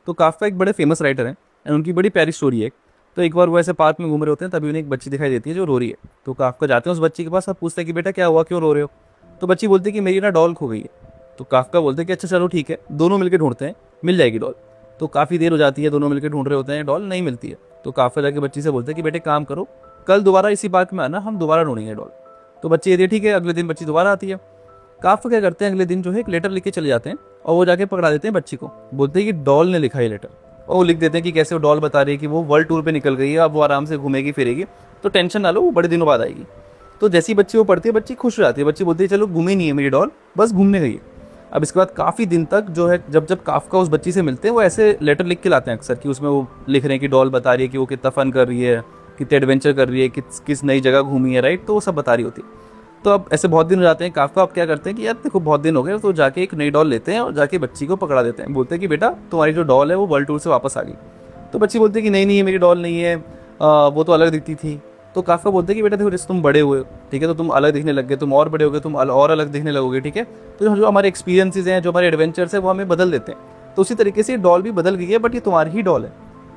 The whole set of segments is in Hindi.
तो काफ्का एक बड़े फेमस राइटर हैं एंड उनकी बड़ी प्यारी स्टोरी है। तो एक बार वो ऐसे पार्क में घूम रहे होते हैं, तभी उन्हें एक बच्ची दिखाई देती है जो रो रही है। तो काफ्का जाते हैं उस बच्ची के पास, अब पूछते हैं कि बेटा क्या हुआ, क्यों रो रहे हो। तो बच्ची बोलती है कि मेरी ना डॉल खो गई है। तो काफ्का बोलते हैं कि अच्छा चलो ठीक है, दोनों मिलकर ढूंढते हैं, मिल जाएगी डॉल। तो काफ़ी देर हो जाती है, दोनों मिलकर ढूंढ रहे होते हैं, डॉल नहीं मिलती है। तो काफ्का जाके बच्ची से बोलते हैं कि बेटे काम करो, कल दोबारा इसी पार्क में आना, हम दोबारा ढूंढेंगे डॉल। तो बच्ची कहती है ठीक है। अगले दिन बच्ची दोबारा आती है। काफ्का क्या करते हैं, अगले दिन जो है एक लेटर लिख के चले जाते हैं और वो जाके पकड़ा देते हैं बच्ची को। बोलते हैं कि डॉल ने लिखा है लेटर। और वो लिख देते हैं कि कैसे वो डॉल बता रही है कि वो वर्ल्ड टूर पे निकल गई है, अब वो आराम से घूमेगी फिरेगी, तो टेंशन ना लो, वो बड़े दिनों बाद आएगी। तो जैसी बच्ची वो पढ़ती है, बच्ची खुश हो जाती है। बच्ची बोलती है चलो घूमी नहीं है मेरी डॉल, बस घूमने गई है। अब इसके बाद काफ़ी दिन तक जो है, जब जब काफ्का उस बच्ची से मिलते हैं, वो ऐसे लेटर लिख के लाते हैं अक्सर, कि उसमें वो लिख रहे हैं कि डॉल बता रही है कि वो कितना फन कर रही है, कितने एडवेंचर कर रही है, किस किस नई जगह घूमी है, राइट। तो वो सब बता रही होती है। तो अब ऐसे बहुत दिन हो जाते हैं, काफ्का अब क्या करते हैं कि यार देखो बहुत दिन हो गए, तो जाके एक नई डॉल लेते हैं और जाके बच्ची को पकड़ा देते हैं। बोलते हैं कि बेटा तुम्हारी जो डॉल है वो वर्ल्ड टूर से वापस आ गई। तो बच्ची बोलती है कि नहीं नहीं ये मेरी डॉल नहीं है, वो तो अलग दिखती थी। तो काफ्का बोलते हैं कि बेटा देखो जैसे तुम बड़े हुए हो, ठीक है, तो तुम अलग दिखने लग गए, तुम और बड़े हो गए, तुम और अलग दिखने लगोगे, ठीक है। तो जो हमारे एक्सपीरियंसेस हैं, जो हमारे एडवेंचर्स हैं, वो हमें बदल देते हैं। तो उसी तरीके से डॉल भी बदल गई है, बट ये तुम्हारी ही डॉल है।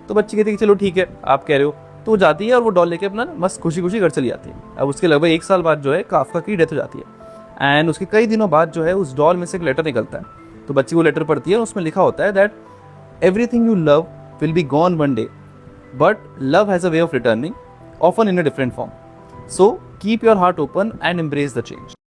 तो बच्ची कहती है कि चलो ठीक है आप कह रहे हो। तो वो जाती है और वो डॉल लेके अपना मस्त खुशी खुशी घर चली जाती है। अब उसके लगभग 1 साल बाद जो है काफ्का की डेथ हो जाती है एंड उसके कई दिनों बाद जो है उस डॉल में से एक लेटर निकलता है। तो बच्ची वो लेटर पढ़ती है और उसमें लिखा होता है that everything you love will be gone one day, but love has a way of returning, often in a different form. So keep your heart open and embrace the change.